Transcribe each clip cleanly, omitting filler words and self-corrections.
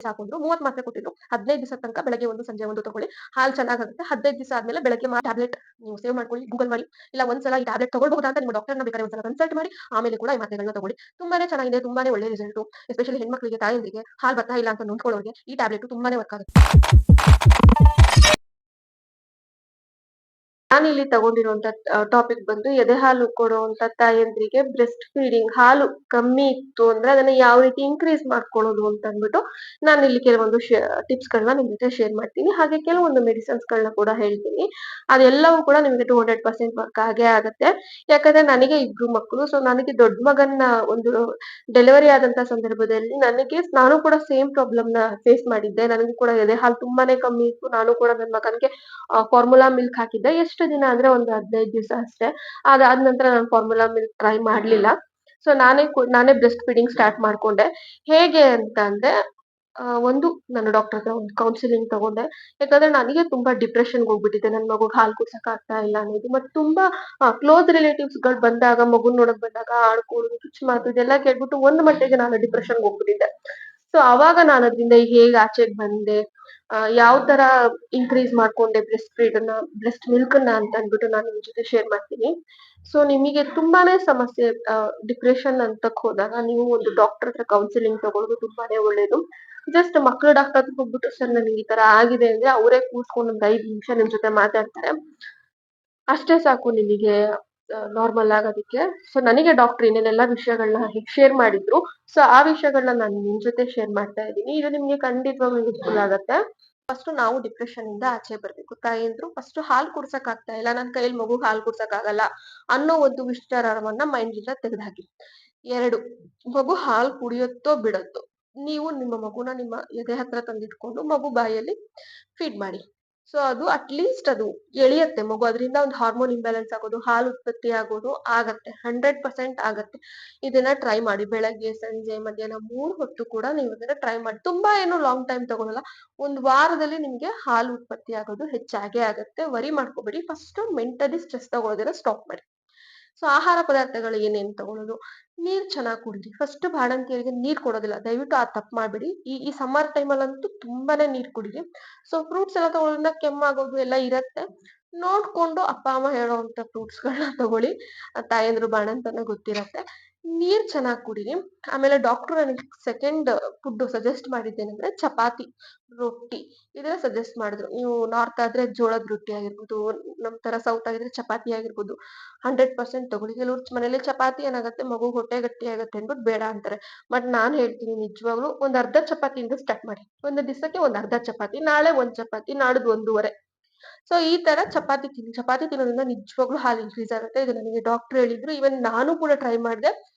ಹಾಕೊಂಡ್ರು 30 ಮಾತ್ರೆ ಕೊಟ್ಟಿದ್ರು. 15 ದಿವಸದ ತನಕ ಬೆಳಗ್ಗೆ 1 ಸಂಜೆ 1 ತಗೊಳ್ಳಿ. ಹಾಲು ಚೆನ್ನಾಗಾಗುತ್ತೆ. 15 ದಿವಸ ಆದ್ಮೇಲೆ ಬೆಳಗ್ಗೆ ಟ್ಯಾಬ್ಲೆಟ್ ನೀವು ಸೇವ್ ಮಾಡ್ಕೊಳ್ಳಿ, ಗೂಗಲ್ ಮಾಡಿ. ಇಲ್ಲ ಒಂದ್ಸಲ ಈ ಟ್ಯಾಬ್ಲೆಟ್ ತಗೊಳ್ಬಹುದಾ ಅಂತ ನಿಮ್ಮ ಡಾಕ್ಟರ್‌ನ ಬೇಕಾದ್ರೆ ಒಂದ್ಸಲ ಕನ್ಸಲ್ಟ್ ಮಾಡಿ. ಆಮೇಲೆ ಕೂಡ ಈ ಮಾತ್ರೆಗಳನ್ನ ತಗೊಳ್ಳಿ. ತುಂಬಾನೇ ಚೆನ್ನಾಗಿದೆ. ತುಂಬಾನೇ ಒಳ್ಳೆ ರಿಸಲ್ಟು. ಎಸ್ಪೆಷಲಿ ಹೆಣ್ಮಕ್ಳಿಗೆ, ತಾಯಂದಿರಿಗೆ ಹಾಲು ಬರ್ತಾ ಇಲ್ಲ ಅಂತ ನೊಂದ್ಕೊಳ್ಳೋರಿಗೆ ಈ ಟ್ಯಾಬ್ಲೆಟ್ ತುಂಬಾನೇ ವರ್ಕ್ ಆಗುತ್ತೆ. ನಾನಿಲ್ಲಿ ತಗೊಂಡಿರುವಂತ ಟಾಪಿಕ್ ಬಂದು ಎದೆ ಹಾಲು ಕೊಡುವಂತ ತಾಯಂದ್ರಿಗೆ ಬ್ರೆಸ್ಟ್ ಫೀಡಿಂಗ್ ಹಾಲು ಕಮ್ಮಿ ಇತ್ತು ಅಂದ್ರೆ ಅದನ್ನ ಯಾವ ರೀತಿ ಇನ್ಕ್ರೀಸ್ ಮಾಡ್ಕೊಳ್ಳೋದು ಅಂತ ಅಂದ್ಬಿಟ್ಟು ನಾನಿಲ್ಲಿ ಕೆಲವೊಂದು ಟಿಪ್ಸ್ ಗಳನ್ನ ನಿಮ್ ಜೊತೆ ಶೇರ್ ಮಾಡ್ತೀನಿ. ಹಾಗೆ ಕೆಲವೊಂದು ಮೆಡಿಸಿನ್ಸ್ ಗಳನ್ನ ಕೂಡ ಹೇಳ್ತೀನಿ. ಅದೆಲ್ಲವೂ ಕೂಡ ನಿಮ್ಗೆ 200% ವರ್ಕ್ ಆಗೇ ಆಗತ್ತೆ. ಯಾಕಂದ್ರೆ ನನಗೆ ಇಬ್ರು ಮಕ್ಕಳು. ಸೊ ನನಗೆ ದೊಡ್ಡ ಮಗನ್ನ ಒಂದು ಡೆಲಿವರಿ ಆದಂತ ಸಂದರ್ಭದಲ್ಲಿ ನಾನು ಕೂಡ ಸೇಮ್ ಪ್ರಾಬ್ಲಮ್ ನ ಫೇಸ್ ಮಾಡಿದ್ದೆ. ನನಗೂ ಕೂಡ ಎದೆ ಹಾಲು ತುಂಬಾನೇ ಕಮ್ಮಿ ಇತ್ತು. ನಾನು ಕೂಡ ನನ್ನ ಮಗನಿಗೆ ಫಾರ್ಮುಲಾ ಮಿಲ್ಕ್ ಹಾಕಿದ್ದೆ. ಎಷ್ಟು ದಿನ ಅಂದ್ರೆ ಒಂದು 15 ದಿವಸ ಅಷ್ಟೇ. ಅದಾದ ನಂತರ ನಾನು ಫಾರ್ಮುಲಾ ಮಿಲ್ಕ್ ಟ್ರೈ ಮಾಡ್ಲಿಲ್ಲ. ಸೊ ನಾನೇ ಬ್ರೆಸ್ಟ್ ಫೀಡಿಂಗ್ ಸ್ಟಾರ್ಟ್ ಮಾಡ್ಕೊಂಡೆ. ಹೇಗೆ ಅಂತ ಅಂದ್ರೆ ಒಂದು ನಾನು ಡಾಕ್ಟರ್ ಹತ್ರ ಒಂದು ಕೌನ್ಸಿಲಿಂಗ್ ತಗೊಂಡೆ. ಯಾಕಂದ್ರೆ ನನಗೆ ತುಂಬಾ ಡಿಪ್ರೆಷನ್‌ಗೆ ಹೋಗ್ಬಿಟ್ಟಿದ್ದೆ. ನನ್ ಮಗುಗ್ ಹಾಲು ಕುಡ್ಸಕ್ ಆಗ್ತಾ ಇಲ್ಲ ಅನ್ನೋದು. ಮತ್ತೆ ತುಂಬಾ ಕ್ಲೋಸ್ ರಿಲೇಟಿವ್ಸ್‌ಗಳು ಬಂದಾಗ, ಮಗುನ್ ನೋಡಕ್ ಬಂದಾಗ ಆಡ್ಕೊಳ್ಳೋದು, ಚುಚ್ಚು ಮಾತು ಇದೆಲ್ಲ ಕೇಳ್ಬಿಟ್ಟು ಒಂದು ಮಟ್ಟಿಗೆ ನಾನು ಡಿಪ್ರೆಷನ್‌ಗೆ ಹೋಗ್ಬಿಟ್ಟಿದ್ದೆ. ಸೊ ಅವಾಗ ನಾನು ಅದ್ರಿಂದ ಹೇಗ್ ಆಚೆಗ್ ಬಂದೆ, ಯಾವ ತರ ಇನ್ಕ್ರೀಸ್ ಮಾಡ್ಕೊಂಡೆ ಬ್ರೆಸ್ಟ್ ಮಿಲ್ಕ್ ಅನ್ನ ಅಂತ ಅಂದ್ಬಿಟ್ಟು ನಾನು ನಿಮ್ ಜೊತೆ ಶೇರ್ ಮಾಡ್ತೀನಿ. ಸೊ ನಿಮಗೆ ತುಂಬಾನೇ ಸಮಸ್ಯೆ ಡಿಪ್ರೆಷನ್ ಅಂತಕ್ ಹೋದಾಗ ನೀವು ಒಂದು ಡಾಕ್ಟರ್ ಹತ್ರ ಕೌನ್ಸಿಲಿಂಗ್ ತಗೊಳ್ಳೋದು ತುಂಬಾನೇ ಒಳ್ಳೇದು. ಜಸ್ಟ್ ಮಕ್ಳು ಡಾಕ್ಟರ್ ಹತ್ರ ಹೋಗ್ಬಿಟ್ಟು ಸರ್ ನನಗೆ ಈ ತರ ಆಗಿದೆ ಅಂದ್ರೆ ಅವರೇ ಕೂರ್ಸ್ಕೊಂಡು ಒಂದು 5 ನಿಮಿಷ ನಿಮ್ ಜೊತೆ ಮಾತಾಡ್ತಾರೆ. ಅಷ್ಟೇ ಸಾಕು ನಿಮಗೆ ನಾರ್ಮಲ್ ಆಗೋದಕ್ಕೆ. ಸೊ ನನಗೆ ಡಾಕ್ಟರ್ ಇನ್ನೇನೆಲ್ಲಾ ವಿಷಯಗಳನ್ನ ಶೇರ್ ಮಾಡಿದ್ರು. ಸೊ ಆ ವಿಷಯಗಳನ್ನ ನಾನು ನಿಮ್ ಜೊತೆ ಶೇರ್ ಮಾಡ್ತಾ ಇದ್ದೀನಿ. ಇದು ನಿಮ್ಗೆ ಖಂಡಿತವಾಗ್ಲೂ ಯೂಸ್‌ಫುಲ್ ಆಗತ್ತೆ. ಫಸ್ಟ್ ನಾವು ಡಿಪ್ರೆಷನ್ ಇಂದ ಆಚೆ ಬರ್ಬೇಕು. ತಾಯಂದ್ರು ಫಸ್ಟ್ ಹಾಲ್ ಕುಡ್ಸಕ್ ಆಗ್ತಾ ಇಲ್ಲ, ನನ್ ಕೈಯಲ್ಲಿ ಮಗುಗ್ ಹಾಲ್ ಕುಡ್ಸಕ್ ಆಗಲ್ಲ ಅನ್ನೋ ಒಂದು ವಿಚಾರವನ್ನ ಮೈಂಡ್‌ಲಿಂದ ತೆಗೆದ್ಹಾಕಿ. 2 ಮಗು ಹಾಲ್ ಕುಡಿಯುತ್ತೋ ಬಿಡುತ್ತೋ, ನೀವು ನಿಮ್ಮ ಮಗುನ ನಿಮ್ಮ ಎದೆ ಹತ್ರ ತಂದಿಟ್ಕೊಂಡು ಮಗು ಬಾಯಲ್ಲಿ ಫೀಡ್ ಮಾಡಿ. ಸೊ ಅದು ಅಟ್ ಲೀಸ್ಟ್ ಅದು ಎಳಿಯತ್ತೆ ಮಗು. ಅದರಿಂದ ಒಂದು ಹಾರ್ಮೋನ್ ಇಂಬ್ಯಾಲೆನ್ಸ್ ಆಗೋದು, ಹಾಲು ಉತ್ಪತ್ತಿ ಆಗೋದು ಆಗತ್ತೆ. 100% ಆಗತ್ತೆ. ಇದನ್ನ ಟ್ರೈ ಮಾಡಿ. ಬೆಳಗ್ಗೆ, ಸಂಜೆ, ಮಧ್ಯಾಹ್ನ 3 ಹೊತ್ತು ಕೂಡ ನೀವು ಇದನ್ನ ಟ್ರೈ ಮಾಡಿ. ತುಂಬಾ ಏನು ಲಾಂಗ್ ಟೈಮ್ ತಗೊಳಲ್ಲ. ಒಂದು ವಾರದಲ್ಲಿ ನಿಮ್ಗೆ ಹಾಲು ಉತ್ಪತ್ತಿ ಆಗೋದು ಹೆಚ್ಚಾಗೇ ಆಗತ್ತೆ. ವರಿ ಮಾಡ್ಕೋಬೇಡಿ. ಫಸ್ಟ್ ಮೆಂಟಲಿ ಸ್ಟ್ರೆಸ್ ತಗೊಳ್ಳೋದನ್ನ ಸ್ಟಾಪ್ ಮಾಡಿ. ಸೊ ಆಹಾರ ಪದಾರ್ಥಗಳು ಏನೇನ್ ತಗೊಳ್ಳೋದು, ನೀರ್ ಚೆನ್ನಾಗ್ ಕುಡೀರಿ. ಫಸ್ಟ್ ಬಾಣಂತಿಯರಿಗೆ ನೀರ್ ಕೊಡೋದಿಲ್ಲ. ದಯವಿಟ್ಟು ಆ ತಪ್ಪು ಮಾಡ್ಬೇಡಿ. ಈ ಸಮ್ಮರ್ ಟೈಮಲ್ಲಂತೂ ತುಂಬಾನೇ ನೀರ್ ಕುಡೀರಿ. ಸೊ ಫ್ರೂಟ್ಸ್ ಎಲ್ಲ ತಗೊಳ್ಳೋದ್ರಿಂದ ಕೆಮ್ಮಾಗೋದು ಎಲ್ಲ ಇರತ್ತೆ. ನೋಡ್ಕೊಂಡು ಅಪ್ಪ ಅಮ್ಮ ಹೇಳೋಂತ ಫ್ರೂಟ್ಸ್‌ಗಳನ್ನ ತಗೊಳ್ಳಿ. ತಾಯಂದ್ರು ಬಾಣಂತನ ಗೊತ್ತಿರತ್ತೆ. ನೀರ್ ಚೆನ್ನಾಗ್ ಕುಡೀರಿ. ಆಮೇಲೆ ಡಾಕ್ಟ್ರು ನನಗೆ ಸೆಕೆಂಡ್ ಫುಡ್ ಸಜೆಸ್ಟ್ ಮಾಡಿದ್ದೇನೆಂದ್ರೆ ಚಪಾತಿ, ರೊಟ್ಟಿ ಇದನ್ನ ಸಜೆಸ್ಟ್ ಮಾಡಿದ್ರು. ನೀವು ನಾರ್ತ್ ಆದ್ರೆ ಜೋಳದ ರೊಟ್ಟಿ ಆಗಿರ್ಬೋದು, ನಮ್ ತರ ಸೌತ್ ಆಗಿದ್ರೆ ಚಪಾತಿ ಆಗಿರ್ಬೋದು. 100% ತಗೊಳ್ಳಿ. ಕೆಲವ್ರ ಮನೇಲಿ ಚಪಾತಿ ಏನಾಗತ್ತೆ ಮಗುಗ್ ಹೊಟ್ಟೆ ಗಟ್ಟಿ ಆಗತ್ತೆ ಅಂದ್ಬಿಟ್ಟು ಬೇಡ ಅಂತಾರೆ. ಬಟ್ ನಾನ್ ಹೇಳ್ತೀನಿ ನಿಜವಾಗ್ಲೂ ಒಂದ್ ಅರ್ಧ ಚಪಾತಿಯಿಂದ ಸ್ಟಾರ್ಟ್ ಮಾಡಿ. ಒಂದು ದಿವಸಕ್ಕೆ ಒಂದ್ ಅರ್ಧ ಚಪಾತಿ, ನಾಳೆ 1 ಚಪಾತಿ, ನಾಡಿದ್ದು 1.5. ಸೊ ಈ ತರ ಚಪಾತಿ ತಿನ್ನಿ. ಚಪಾತಿ ತಿನ್ನೋದ್ರಿಂದ ನಿಜವಾಗ್ಲೂ ಹಾಲು ಇನ್ಕ್ರೀಸ್ ಆಗುತ್ತೆ. ಇದು ನನಗೆ ಡಾಕ್ಟರ್ ಹೇಳಿದ್ರು. ಈವನ್ ನಾನು ಕೂಡ ಟ್ರೈ ಮಾಡ್ದೆ.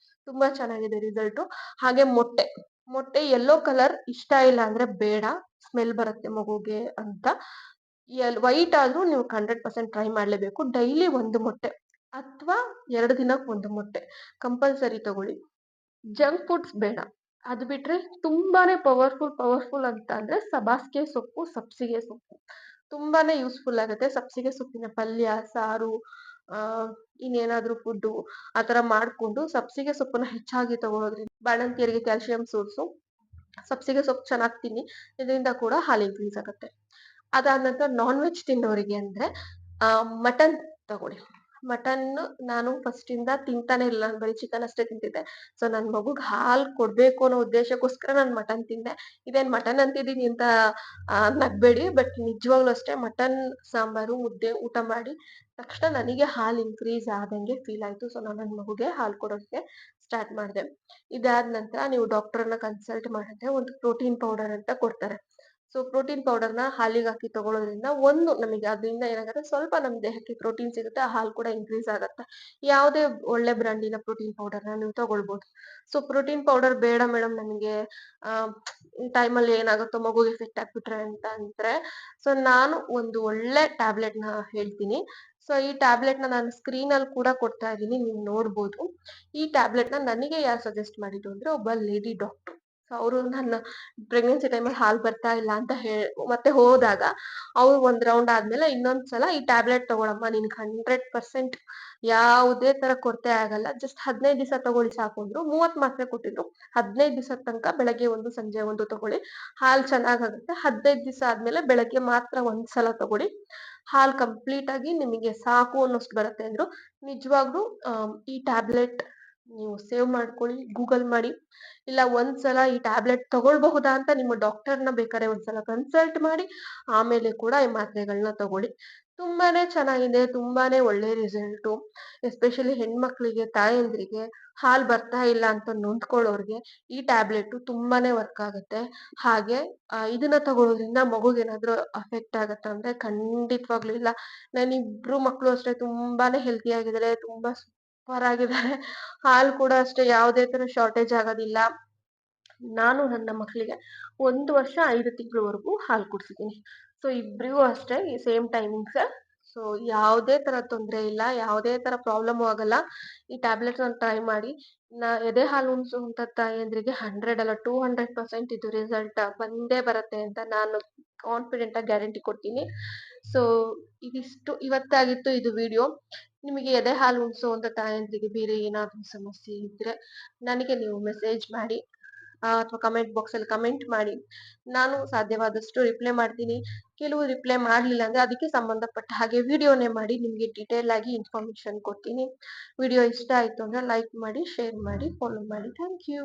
ತುಂಬಾ ಚೆನ್ನಾಗಿದೆ ರಿಸಲ್ಟು. ಹಾಗೆ ಮೊಟ್ಟೆ ಯೆಲ್ಲೋ ಕಲರ್ ಇಷ್ಟ ಇಲ್ಲ ಅಂದ್ರೆ ಬೇಡ. ಸ್ಮೆಲ್ ಬರುತ್ತೆ ಮಗುಗೆ ಅಂತ. ವೈಟ್ ಆದ್ರೂ ನೀವು 100% ಟ್ರೈ ಮಾಡ್ಲೇಬೇಕು. ಡೈಲಿ 1 ಮೊಟ್ಟೆ ಅಥವಾ 2 ದಿನಕ್ಕೆ 1 ಮೊಟ್ಟೆ ಕಂಪಲ್ಸರಿ ತಗೊಳ್ಳಿ. ಜಂಕ್ ಫುಡ್ಸ್ ಬೇಡ. ಅದು ಬಿಟ್ರೆ ತುಂಬಾನೇ ಪವರ್‌ಫುಲ್ ಅಂತ ಅಂದ್ರೆ ಸಬ್ಬಾಸ್ಗೆ ಸೊಪ್ಪು, ಸಬ್ಸಿಗೆ ಸೊಪ್ಪು. ತುಂಬಾನೇ ಯೂಸ್‌ಫುಲ್ ಆಗತ್ತೆ. ಸಬ್ಸಿಗೆ ಸೊಪ್ಪಿನ ಪಲ್ಯ, ಸಾರು, ಆ ಇನ್ನೇನಾದ್ರೂ ಫುಡ್ಡು ಆ ತರ ಮಾಡ್ಕೊಂಡು ಸಬ್ಸಿಗೆ ಸೊಪ್ಪನ್ನ ಹೆಚ್ಚಾಗಿ ತಗೊಳೋದ್ರಿಂದ ಬಾಣಂತಿಯರಿಗೆ ಕ್ಯಾಲ್ಸಿಯಂ ಸೋರ್ಸು. ಸಬ್ಸಿಗೆ ಸೊಪ್ಪು ಚೆನ್ನಾಗ್ ತಿನ್ನಿ. ಇದರಿಂದ ಕೂಡ ಹಾಲು ಇನ್ಕ್ರೀಸ್ ಆಗತ್ತೆ. ಅದಾದ ನಂತರ ನಾನ್ ವೆಜ್ ತಿನ್ನೋರಿಗೆ ಅಂದ್ರೆ ಮಟನ್ ತಗೊಳ್ಳಿ. ಮಟನ್ ನಾನು ಫಸ್ಟ್ ಇಂದ ತಿಂತಾನೆ ಇಲ್ಲ. ನಾನು ಬರೀ ಚಿಕನ್ ಅಷ್ಟೇ ತಿಂತಿದ್ದೆ. ಸೊ ನನ್ ಮಗುಗ್ ಹಾಲ್ ಕೊಡ್ಬೇಕು ಅನ್ನೋ ಉದ್ದೇಶಕ್ಕೋಸ್ಕರ ನಾನ್ ಮಟನ್ ತಿಂದೆ. ಇದೇನ್ ಮಟನ್ ಅಂತಿದೀನಿ ಅಂತ ನಗ್ಬೇಡಿ. ಬಟ್ ನಿಜವಾಗ್ಲೂ ಅಷ್ಟೇ ಮಟನ್ ಸಾಂಬಾರು, ಮುದ್ದೆ ಊಟ ಮಾಡಿ ತಕ್ಷಣ ನನಗೆ ಹಾಲ್ ಇನ್ಕ್ರೀಸ್ ಆದಂಗೆ ಫೀಲ್ ಆಯ್ತು. ಸೊ ನಾನ್ ನನ್ ಮಗುಗೆ ಹಾಲ್ ಕೊಡೋಕೆ ಸ್ಟಾರ್ಟ್ ಮಾಡ್ದೆ. ಇದಾದ ನಂತರ ನೀವು ಡಾಕ್ಟರ್‌ನ ಕನ್ಸಲ್ಟ್ ಮಾಡಿದ್ರೆ ಒಂದು ಪ್ರೋಟೀನ್ ಪೌಡರ್ ಅಂತ ಕೊಡ್ತಾರೆ. ಸೊ ಪ್ರೋಟೀನ್ ಪೌಡರ್‌ನ ಹಾಲಿಗೆ ಹಾಕಿ ತಗೊಳ್ಳೋದ್ರಿಂದ ಒಂದು ನಮಗೆ ಅದರಿಂದ ಏನಾಗುತ್ತೆ ಸ್ವಲ್ಪ ನಮ್ ದೇಹಕ್ಕೆ ಪ್ರೋಟೀನ್ ಸಿಗುತ್ತೆ. ಆ ಹಾಲು ಕೂಡ ಇನ್ಕ್ರೀಸ್ ಆಗತ್ತೆ. ಯಾವುದೇ ಒಳ್ಳೆ ಬ್ರಾಂಡಿನ ಪ್ರೋಟೀನ್ ಪೌಡರ್‌ನ ನೀವು ತಗೊಳ್ಬೋದು. ಸೊ ಪ್ರೋಟೀನ್ ಪೌಡರ್ ಬೇಡ ಮೇಡಮ್ ನನ್ಗೆ ಈ ಟೈಮಲ್ಲಿ ಏನಾಗುತ್ತೋ ಮಗುಗೆ ಎಫೆಕ್ಟ್ ಆಗ್ಬಿಟ್ರೆ ಅಂತ ಅಂದ್ರೆ, ಸೊ ನಾನು ಒಂದು ಒಳ್ಳೆ ಟ್ಯಾಬ್ಲೆಟ್‌ನ ಹೇಳ್ತೀನಿ. ಸೊ ಈ ಟ್ಯಾಬ್ಲೆಟ್‌ನ ನಾನು ಸ್ಕ್ರೀನಲ್ಲಿ ಕೂಡ ಕೊಡ್ತಾ ಇದೀನಿ. ನೀವು ನೋಡ್ಬೋದು. ಈ ಟ್ಯಾಬ್ಲೆಟ್‌ನ ನನಗೆ ಯಾರು ಸಜೆಸ್ಟ್ ಮಾಡಿದ್ದು ಅಂದ್ರೆ ಒಬ್ಬ ಲೇಡಿ ಡಾಕ್ಟರ್. ಸೊ ಅವರು ನನ್ನ ಪ್ರೆಗ್ನೆನ್ಸಿ ಟೈಮಲ್ಲಿ ಹಾಲು ಬರ್ತಾ ಇಲ್ಲ ಅಂತ ಮತ್ತೆ ಹೋದಾಗ ಅವ್ರು ಒಂದ್ ರೌಂಡ್ ಆದ್ಮೇಲೆ ಇನ್ನೊಂದ್ಸಲ ಈ ಟ್ಯಾಬ್ಲೆಟ್ ತಗೊಳಮ್ಮ ನಿನ್ಗೆ 100% ಯಾವುದೇ ತರ ಕೊರತೆ ಆಗಲ್ಲ. ಜಸ್ಟ್ 15 ದಿವಸ ತಗೊಳ್ಳಿ ಸಾಕು ಅಂದ್ರು. 30 ಮಾತ್ರೆ ಕೊಟ್ಟಿದ್ರು. 15 ದಿವಸದ ತನಕ ಬೆಳಗ್ಗೆ ಒಂದು ಸಂಜೆ ಒಂದು ತಗೊಳ್ಳಿ. ಹಾಲ್ ಚೆನ್ನಾಗಾಗುತ್ತೆ. 15 ದಿವಸ ಆದ್ಮೇಲೆ ಬೆಳಗ್ಗೆ ಮಾತ್ರ ಒಂದ್ಸಲ ತಗೊಳ್ಳಿ. ಹಾಲ್ ಕಂಪ್ಲೀಟ್ ಆಗಿ ನಿಮಗೆ ಸಾಕು ಅನ್ನೋಷ್ಟು ಬರುತ್ತೆ ಅಂದ್ರು. ನಿಜವಾಗ್ಲೂ ಈ ಟ್ಯಾಬ್ಲೆಟ್ ನೀವು ಸೇವ್ ಮಾಡ್ಕೊಳ್ಳಿ, ಗೂಗಲ್ ಮಾಡಿ. ಇಲ್ಲ ಒಂದ್ಸಲ ಈ ಟ್ಯಾಬ್ಲೆಟ್ ತಗೊಳ್ಬಹುದಾ ಅಂತ ನಿಮ್ಮ ಡಾಕ್ಟರ್ನ ಬೇಕಾದ್ರೆ ಒಂದ್ಸಲ ಕನ್ಸಲ್ಟ್ ಮಾಡಿ ಆಮೇಲೆ ಕೂಡ ಈ ಮಾತ್ರೆಗಳನ್ನ ತಗೊಳ್ಳಿ. ತುಂಬಾನೇ ಚೆನ್ನಾಗಿದೆ, ತುಂಬಾನೇ ಒಳ್ಳೆ ರಿಸಲ್ಟು. ಎಸ್ಪೆಷಲಿ ಹೆಣ್ಮಕ್ಳಿಗೆ, ತಾಯಂದ್ರಿಗೆ ಹಾಲ್ ಬರ್ತಾ ಇಲ್ಲ ಅಂತ ನೊಂದ್ಕೊಳ್ಳೋರ್ಗೆ ಈ ಟ್ಯಾಬ್ಲೆಟ್ ತುಂಬಾನೇ ವರ್ಕ್ ಆಗುತ್ತೆ. ಹಾಗೆ ಇದನ್ನ ತಗೊಳ್ಳೋದ್ರಿಂದ ಮಗುಗೇನಾದ್ರೂ ಅಫೆಕ್ಟ್ ಆಗತ್ತಾ ಅಂದ್ರೆ ಖಂಡಿತವಾಗ್ಲೂ ಇಲ್ಲ. ನನ್ನಿಬ್ರು ಮಕ್ಳು ಅಷ್ಟೇ ತುಂಬಾನೇ ಹೆಲ್ತಿ ಆಗಿದ್ದಾರೆ, ತುಂಬಾ ಸೂಪರ್ ಆಗಿದ್ದಾರೆ. ಹಾಲ್ ಕೂಡ ಅಷ್ಟೇ ಯಾವುದೇ ತರ ಶಾರ್ಟೇಜ್ ಆಗೋದಿಲ್ಲ. ನಾನು ನನ್ನ ಮಕ್ಕಳಿಗೆ 1 ವರ್ಷ 5 ತಿಂಗಳವರೆಗೂ ಹಾಲು ಕುಡ್ಸಿದ್ದೀನಿ. ಸೊ ಇಬ್ರಿಗೂ ಅಷ್ಟೇ ಈ ಸೇಮ್ ಟೈಮಿಂಗ್ಸ್. ಸೊ ಯಾವುದೇ ತರ ತೊಂದ್ರೆ ಇಲ್ಲ, ಯಾವುದೇ ತರ ಪ್ರಾಬ್ಲಮ್ ಆಗಲ್ಲ. ಈ ಟ್ಯಾಬ್ಲೆಟ್ಸ್ ಅನ್ನ ಟ್ರೈ ಮಾಡಿ. ಎದೆ ಹಾಲು ಉಣಿಸುವಂತ ತಾಯಂದ್ರಿಗೆ 100 ಅಲ್ಲ 200% ಇದು ರಿಸಲ್ಟ್ ಬಂದೇ ಬರುತ್ತೆ ಅಂತ ನಾನು ಕಾನ್ಫಿಡೆಂಟ್ ಆಗಿ ಗ್ಯಾರಂಟಿ ಕೊಡ್ತೀನಿ. ಸೊ ಇದಿಷ್ಟು ಇವತ್ತಾಗಿತ್ತು ಇದು ವಿಡಿಯೋ. ನಿಮಗೆ ಎದೆ ಹಾಲು ಉಣಿಸುವಂತ ತಾಯಂದ್ರಿಗೆ ಬೇರೆ ಏನಾದ್ರೂ ಸಮಸ್ಯೆ ಇದ್ರೆ ನನಗೆ ನೀವು ಮೆಸೇಜ್ ಮಾಡಿ ಅಥವಾ ಕಮೆಂಟ್ ಬಾಕ್ಸ್ ಅಲ್ಲಿ ಕಮೆಂಟ್ ಮಾಡಿ. ನಾನು ಸಾಧ್ಯವಾದಷ್ಟು ರಿಪ್ಲೈ ಮಾಡ್ತೀನಿ. ಕೆಲವು ರಿಪ್ಲೈ ಮಾಡ್ಲಿಲ್ಲ ಅಂದ್ರೆ ಅದಕ್ಕೆ ಸಂಬಂಧಪಟ್ಟ ಹಾಗೆ ವಿಡಿಯೋನೇ ಮಾಡಿ ನಿಮ್ಗೆ ಡೀಟೇಲ್ ಆಗಿ ಇನ್ಫಾರ್ಮೇಶನ್ ಕೊಡ್ತೀನಿ. ವಿಡಿಯೋ ಇಷ್ಟ ಆಯ್ತು ಅಂದ್ರೆ ಲೈಕ್ ಮಾಡಿ, ಶೇರ್ ಮಾಡಿ, ಫಾಲೋ ಮಾಡಿ. Thank you.